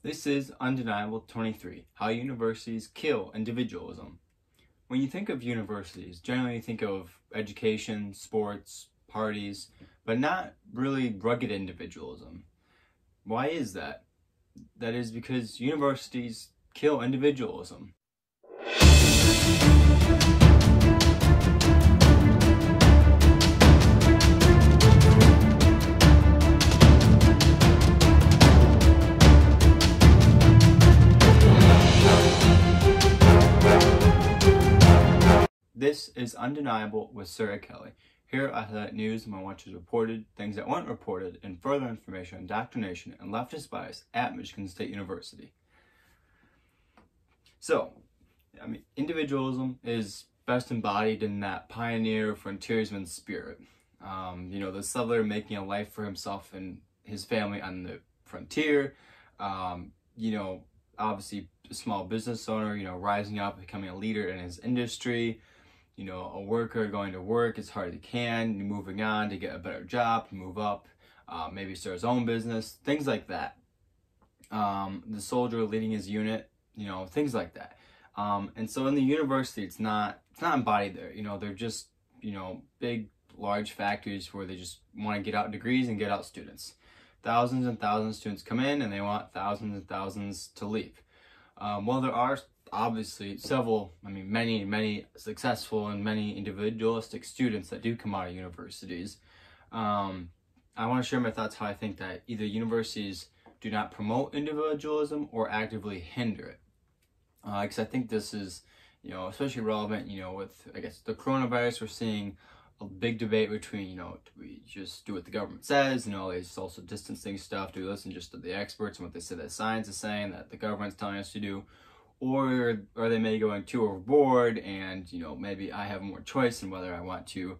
This is Undeniable 23, How Universities Kill Individualism. When you think of universities, generally you think of education, sports, parties, but not really rugged individualism. Why is that? That is because universities kill individualism. This is Undeniable with Sarah Kelly. Here I highlight news my watchers reported, things that weren't reported, and further information on indoctrination and leftist bias at Michigan State University. So, individualism is best embodied in that pioneer frontiersman spirit. The settler making a life for himself and his family on the frontier. Obviously a small business owner, rising up, becoming a leader in his industry. A worker going to work as hard as he can, moving on to get a better job, to move up, maybe start his own business, things like that. The soldier leading his unit, things like that. And so in the university, it's not embodied there. They're just, big, large factories where they just want to get out degrees and get out students. Thousands and thousands of students come in and they want thousands and thousands to leave. Well, there are obviously many successful and many individualistic students that do come out of universities. I want to share my thoughts how I think that either universities do not promote individualism or actively hinder it. Because I think this is, especially relevant, with, I guess, the coronavirus. We're seeing a big debate between, do we just do what the government says, there's social distancing stuff, do we listen just to the experts and what they say that science is saying, that the government's telling us to do, or are they maybe going too overboard and, maybe I have more choice in whether I want to,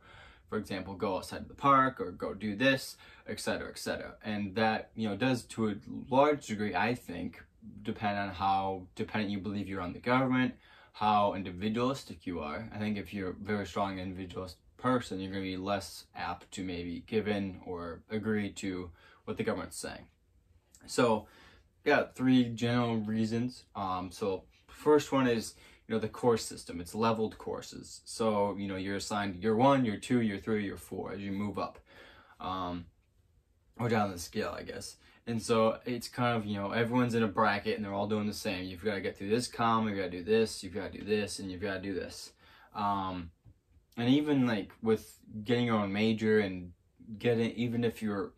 for example, go outside of the park or go do this, etc., etc. And that, does to a large degree, I think, depend on how dependent you believe you're on the government, how individualistic you are. I think if you're a very strong individualist person, you're going to be less apt to maybe give in or agree to what the government's saying. So, got three general reasons. So first one is, the course system. It's leveled courses. So, you're assigned year 1, year 2, year 3, year 4 as you move up. Or down the scale, I guess. And so it's kind of, everyone's in a bracket and they're all doing the same. You've got to get through this you've got to do this, you've got to do this, and you've got to do this. And even like with getting your own major and even if you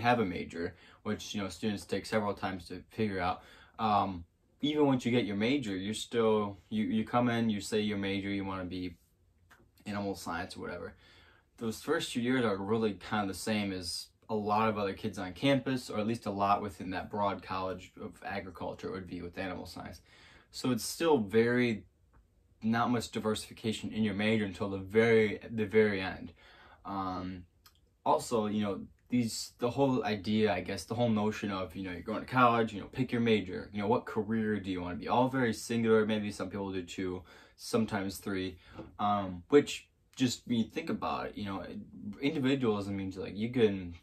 have a major, which, students take several times to figure out, even once you get your major, you're still, you come in, you say your major, you want to be animal science or whatever. Those first few years are really kind of the same as a lot of other kids on campus, or at least a lot within that broad college of agriculture would be with animal science. So it's still not much diversification in your major until the very end. Also, the whole idea, I guess, the whole notion of, you're going to college, pick your major, what career do you want to be? All very singular. Maybe some people do 2, sometimes 3, which just when you think about it, individualism means like you can,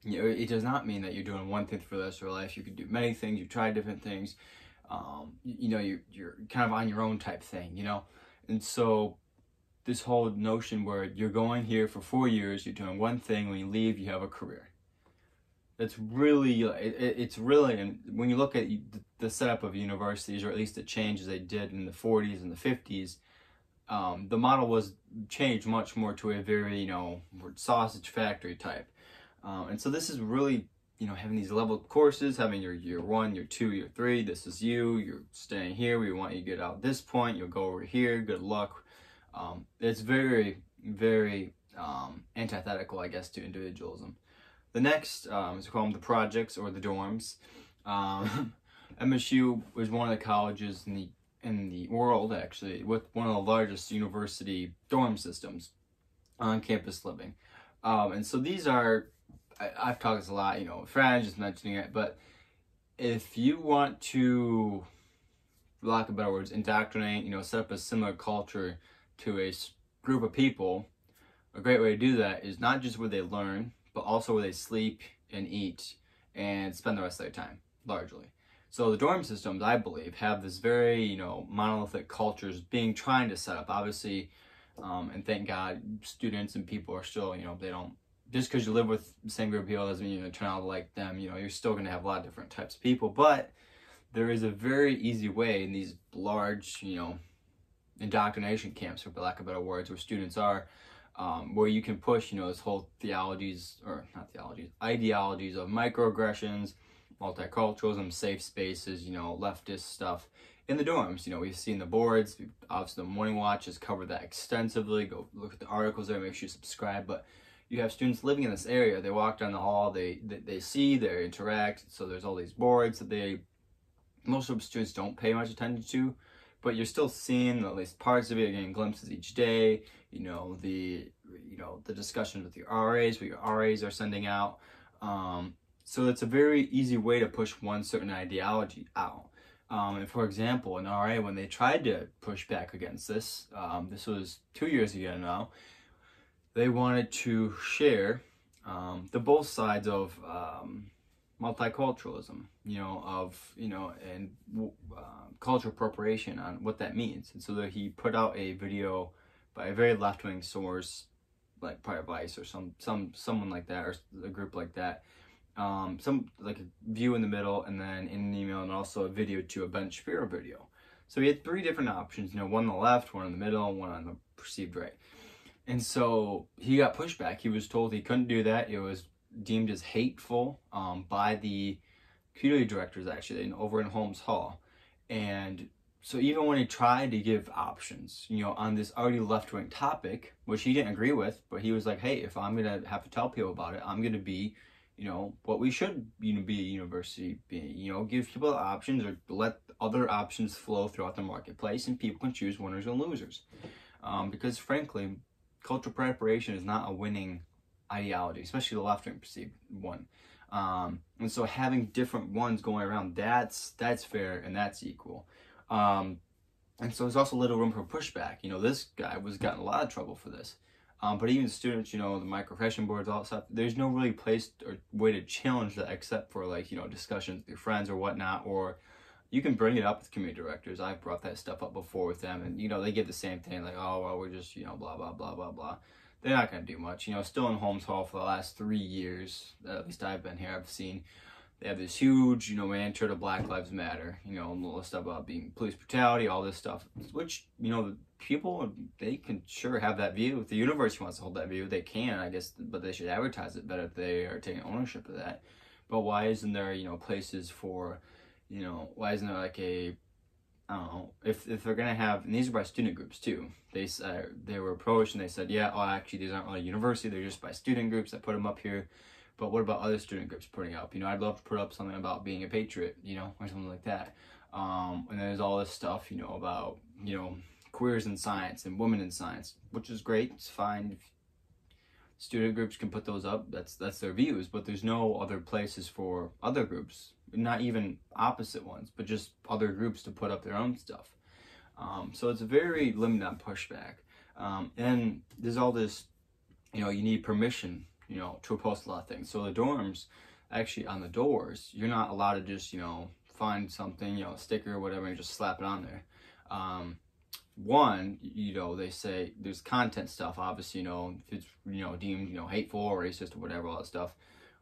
it does not mean that you're doing one thing for the rest of your life. You could do many things, you try different things. You're kind of on your own type thing, and so this whole notion where you're going here for 4 years, you're doing one thing, when you leave, you have a career. It's really, and when you look at the setup of universities, or at least the changes they did in the 40s and the 50s, the model was changed much more to a very, sausage factory type. And so this is really, having these leveled courses, having your year 1, year 2, year 3, this is you're staying here, we want you to get out at this point, you'll go over here, good luck. It's very, very antithetical, I guess, to individualism. The next is we call them the projects or the dorms. MSU was one of the colleges in the world, actually, with one of the largest university dorm systems on campus living. And so these are, I've talked this a lot, friends just mentioning it, but if you want to, for lack of better words, indoctrinate, set up a similar culture to a group of people, a great way to do that is not just where they learn, but also where they sleep and eat and spend the rest of their time, largely. So the dorm systems, I believe, have this very, you know, monolithic cultures trying to set up, obviously, and thank God students and people are still, you know, they don't, just because you live with the same group of people doesn't mean you turn out like them. You know, you're still going to have a lot of different types of people, but there is a very easy way in these large, you know, indoctrination camps, for lack of better words, where students are, where you can push, you know, this whole ideologies of microaggressions, multiculturalism, safe spaces, you know, leftist stuff in the dorms. You know, we've seen the boards, obviously the Morning Watch has covered that extensively. Go look at the articles there, make sure you subscribe. But you have students living in this area, they walk down the hall, they see, they interact, so there's all these boards that most of the students don't pay much attention to, but you're still seeing at least parts of it, you're getting glimpses each day. You know, the discussions with your RAs, what your RAs are sending out. So it's a very easy way to push one certain ideology out. And for example, an RA, when they tried to push back against this, this was 2 years ago now, they wanted to share the both sides of multiculturalism, you know, and cultural appropriation on what that means. And so that he put out a video by a very left-wing source, like probably Vice or someone like that, or a group like that. Some like a view in the middle, and then in an email, and also a video to a Ben Shapiro video. So he had 3 different options, you know, one on the left, one in the middle, and one on the perceived right. And so he got pushback. He was told he couldn't do that. It was deemed as hateful by the community directors, actually, over in Holmes Hall. And so even when he tried to give options, you know, on this already left-wing topic, which he didn't agree with, but he was like, hey, if I'm going to have to tell people about it, I'm going to be, you know, what we should, you know, be a university being, you know, give people options or let other options flow throughout the marketplace, and people can choose winners and losers. Because frankly, cultural preparation is not a winning ideology, especially the left-wing perceived one. And so having different ones going around, that's fair and that's equal. And so there's also little room for pushback. You know, this guy was getting a lot of trouble for this. But even students, you know, the microaggression boards, all that stuff, there's no really place or way to challenge that except for, like, you know, discussions with your friends or whatnot, or you can bring it up with community directors. I've brought that stuff up before with them, and, you know, they get the same thing, like, oh, well, we're just, you know, blah, blah, blah, blah, blah. They're not going to do much. You know, still in Holmes Hall for the last 3 years, at least I've been here, I've seen they have this huge, you know, mantra to Black Lives Matter, you know, and all this stuff about being police brutality, all this stuff, which, you know, people, they can sure have that view. If the university wants to hold that view, they can, I guess, but they should advertise it better if they are taking ownership of that. But why isn't there, you know, places for, you know, why isn't there like a, I don't know, if they're going to have, and these are by student groups too, they were approached and they said, yeah, oh, actually, these aren't really university, they're just by student groups that put them up here. But what about other student groups putting up? You know, I'd love to put up something about being a patriot, you know, or something like that. And there's all this stuff, you know, about, you know, queers in science and women in science, which is great. It's fine. Student groups can put those up. That's their views. But there's no other places for other groups, not even opposite ones, but just other groups to put up their own stuff. So it's a very limited on pushback. And there's all this, you know, you need permission, you know, to post a lot of things. So the dorms, actually on the doors, you're not allowed to just, you know, find something, you know, a sticker or whatever, and just slap it on there. One, you know, they say there's content stuff, obviously, you know, if it's, you know, deemed, you know, hateful or racist or whatever, all that stuff,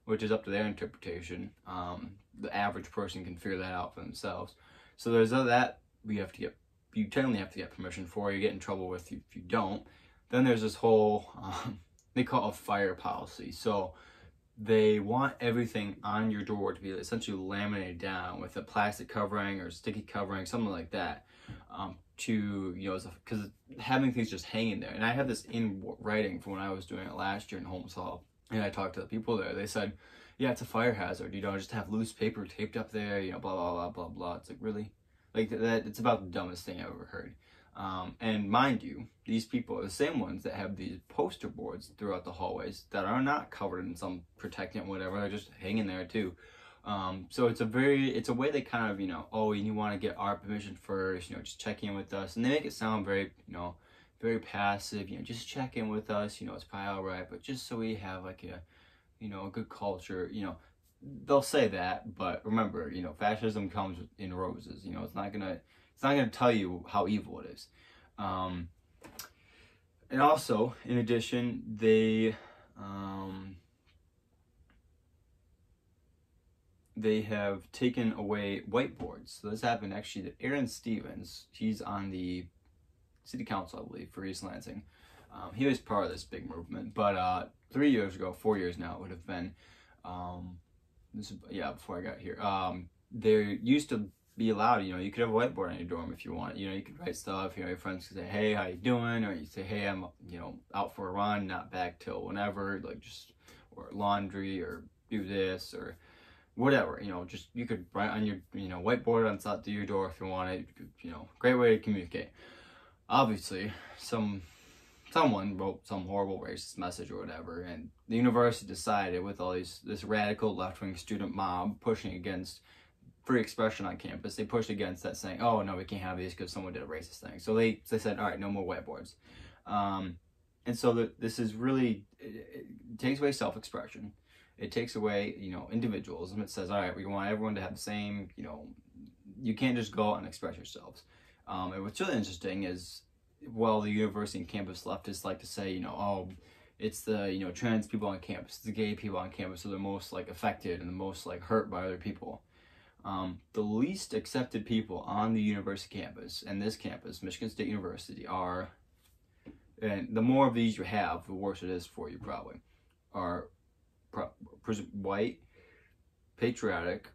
which is up to their interpretation. The average person can figure that out for themselves. So there's that you technically have to get permission for. You get in trouble with if you don't. Then there's this whole, they call it a fire policy. So they want everything on your door to be essentially laminated down with a plastic covering or sticky covering, something like that, to, you know, because having things just hanging there. And I had this in writing from when I was doing it last year in Holmes Hall, and I talked to the people there. They said, yeah, it's a fire hazard, you know, just have loose paper taped up there, you know, blah, blah, blah, blah, blah. It's like, really? Like, that, it's about the dumbest thing I've ever heard. And mind you, these people are the same ones that have these poster boards throughout the hallways that are not covered in some protectant, whatever. They're just hanging there too. So it's a way they kind of, you know, oh, you want to get our permission first, you know, just check in with us. And they make it sound very, you know, very passive, you know, just check in with us, you know, it's probably all right, but just so we have like a, you know, a good culture, you know. they'll say that, but remember, you know, fascism comes in roses. You know, it's not gonna tell you how evil it is. And also, in addition, they have taken away whiteboards. So this happened actually to Aaron Stevens. He's on the city council, I believe, for East Lansing. He was part of this big movement, but 3 years ago, 4 years now, it would have been, before I got here, there used to be allowed, you know, you could have a whiteboard in your dorm if you want. You know, you could write stuff, you know, your friends could say, hey, how you doing? Or you say, hey, I'm, you know, out for a run, not back till whenever, like just, or laundry, or do this, or whatever, you know, just, you could write on your, you know, whiteboard on top of your door if you wanted, you know, great way to communicate. Obviously, someone wrote some horrible racist message or whatever, and the university decided, with all this radical left-wing student mob pushing against free expression on campus, they pushed against that, saying, oh no, we can't have these because someone did a racist thing. So they said, all right, no more whiteboards. And so this is really, it takes away self-expression. It takes away, you know, individualism. It says, all right, we want everyone to have the same, you know, you can't just go out and express yourselves. And what's really interesting is, well, the university and campus leftists like to say, you know, oh, it's the, you know, trans people on campus, it's the gay people on campus are the most, like, affected and the most, like, hurt by other people. The least accepted people on the university campus, and this campus, Michigan State University, are, and the more of these you have, the worse it is for you probably, are white, patriotic,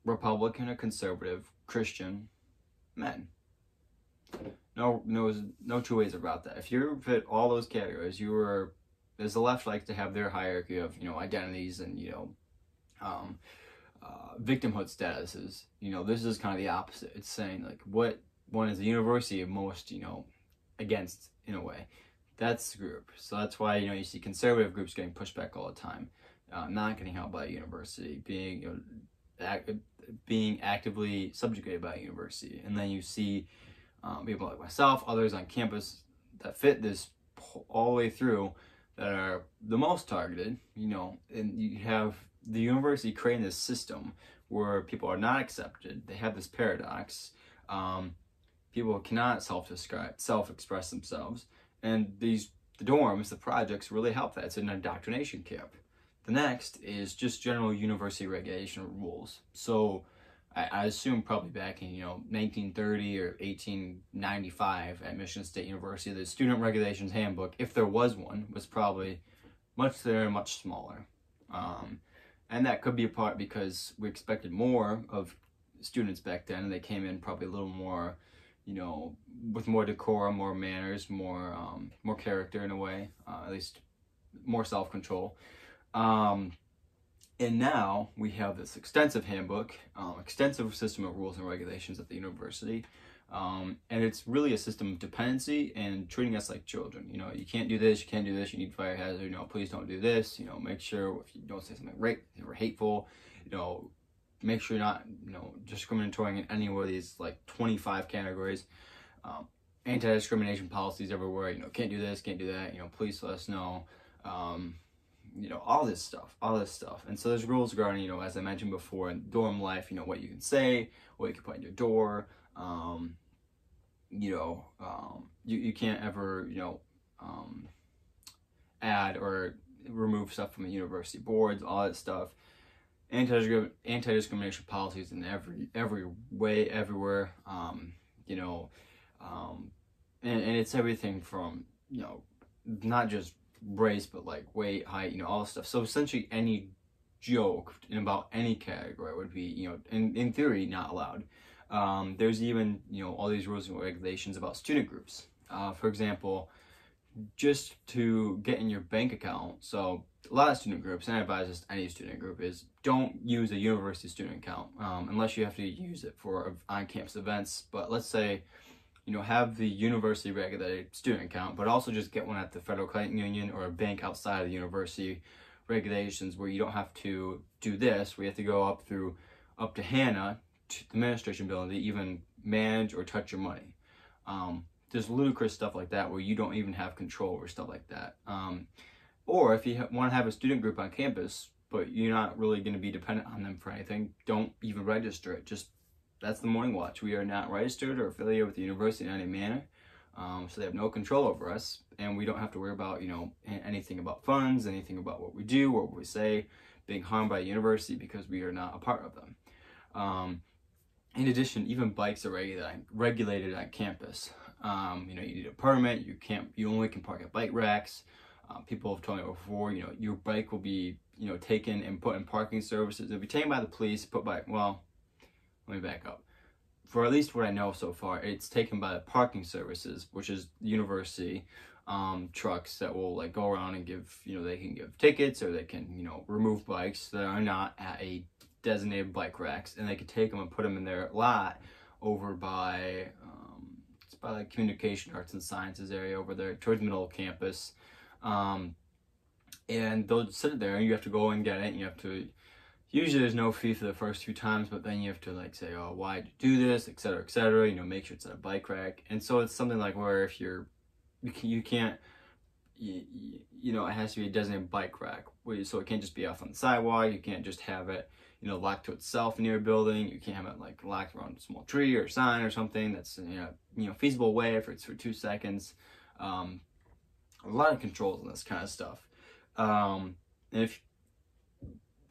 Republican or conservative, Christian men. No two ways about that. If you fit all those categories, you were, as the left likes to have their hierarchy of, you know, identities and, you know, victimhood statuses, you know, this is kind of the opposite. It's saying, like, what one is the university most, you know, against, in a way. That's the group. So that's why, you know, you see conservative groups getting pushed back all the time, not getting help by a university, being, you know, being actively subjugated by a university. And then you see people like myself, others on campus that fit this all the way through, that are the most targeted, you know, and you have the university creating this system where people are not accepted. They have this paradox. People cannot self-express themselves. And the dorms, the projects really help that. It's an indoctrination camp. The next is just general university regulation rules. So I assume probably back in, you know, 1930 or 1895 at Michigan State University, the Student Regulations Handbook, if there was one, was probably much smaller. And that could be a part because we expected more of students back then, and they came in probably a little more, you know, with more decorum, more manners, more character in a way, at least more self-control. And now we have this extensive handbook, extensive system of rules and regulations at the university. And it's really a system of dependency and treating us like children. You know, you can't do this, you can't do this, you need fire hazard, you know, please don't do this, you know, make sure if you don't say something or hateful, you know, make sure you're not, you know, discriminatory in any one of these, like, 25 categories. Anti-discrimination policies everywhere, you know, can't do this, can't do that, you know, please let us know. You know, all this stuff. And so there's rules regarding, you know, as I mentioned before, in dorm life, you know, what you can say, what you can put in your door, you know, you can't ever, you know, add or remove stuff from the university boards, all that stuff. Anti-discrimination policies in every way, everywhere, you know, and it's everything from, you know, not just race, but like weight, height, you know, all this stuff. So essentially any joke in about any category would be, you know, in theory, not allowed. There's even, you know, all these rules and regulations about student groups. For example, just to get in your bank account, so a lot of student groups, and I advise just any student group, is don't use a university student account unless you have to use it for on-campus events. But let's say, you know, have the university regulated student account, but also just get one at the Federal Credit Union or a bank outside of the university regulations, where you don't have to do this, where you have to go up to HANA, to the administration building, to even manage or touch your money. There's ludicrous stuff like that where you don't even have control over stuff like that. Or if you want to have a student group on campus, but you're not really going to be dependent on them for anything. Don't even register it. Just, that's the Morning Watch. We are not registered or affiliated with the university in any manner. So they have no control over us, and we don't have to worry about, you know, anything about funds, anything about what we do, what we say, being harmed by the university because we are not a part of them. In addition, even bikes are regulated on campus. You know, you need a permit. You only can park at bike racks. People have told me before, you know, your bike will be, you know, taken and put in parking services. It'll be taken by the police, well, let me back up. For at least what I know so far, it's taken by the parking services, which is university trucks that will like go around and give, you know, they can give tickets, or they can, you know, remove bikes that are not at a designated bike racks, and they can take them and put them in their lot over by, it's by like communication arts and sciences area over there towards the middle of campus. And they'll sit there, and you have to go and get it, and you have to, usually there's no fee for the first few times, but then you have to like say, oh, why'd you do this, etc., you know, make sure it's at a bike rack. And so it's something like where if you can't, you know, it has to be a designated bike rack, so it can't just be off on the sidewalk. You can't just have it, you know, locked to itself near a building. You can't have it like locked around a small tree or sign or something that's, you know, feasible way if it's for 2 seconds. A lot of controls on this kind of stuff.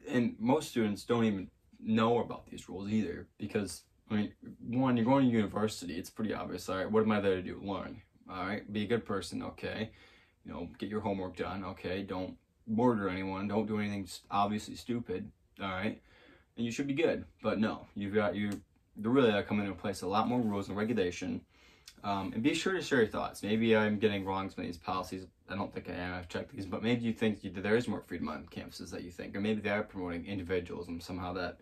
And most students don't even know about these rules either, because, I mean, one, you're going to university, it's pretty obvious. All right, what am I there to do? Learn. All right, be a good person, okay. You know, get your homework done, okay. Don't murder anyone, don't do anything obviously stupid, all right. And you should be good, but no, you really are coming into place a lot more rules and regulation. And be sure to share your thoughts. Maybe I'm getting wrong some of these policies. I don't think I am. I've checked these, but maybe you think there is more freedom on campuses that you think, or maybe they are promoting individualism somehow that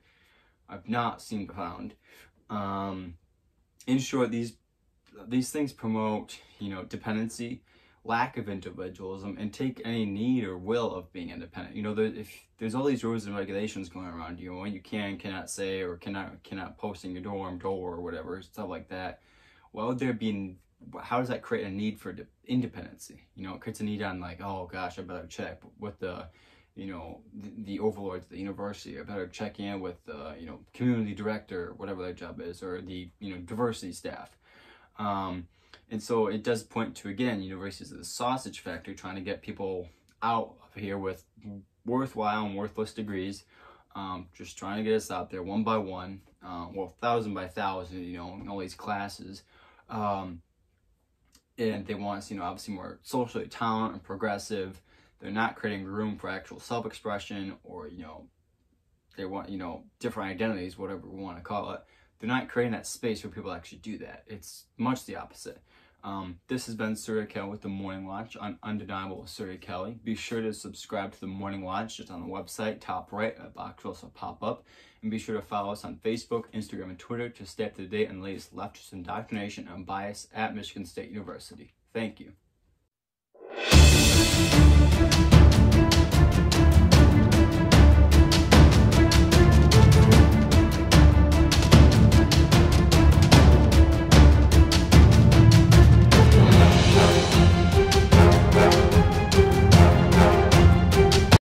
I've not seen found. In short, these things promote, you know, dependency, lack of individualism, and take any need or will of being independent. You know, if there's all these rules and regulations going around, you know, what you cannot say, or cannot post in your dorm door or whatever, stuff like that. Well, how does that create a need for independency? You know, it creates a need on like, oh gosh, I better check with the, you know, the overlords at the university. I better check in with the, you know, community director, whatever their job is, or the, you know, diversity staff. And so it does point to, again, universities as a sausage factory trying to get people out of here with worthwhile and worthless degrees, just trying to get us out there one by one, well, 1,000 by 1,000, you know, in all these classes. And they want us, you know, obviously more socially tolerant and progressive. They're not creating room for actual self-expression, or, you know, they want, you know, different identities, whatever we want to call it. They're not creating that space where people actually do that. It's much the opposite. This has been Surya Kelly with The Morning Watch on Undeniable with Surya Kelly. Be sure to subscribe to The Morning Watch just on the website, top right. A box will also pop up. And be sure to follow us on Facebook, Instagram, and Twitter to stay up to date on the latest leftist indoctrination and bias at Michigan State University. Thank you.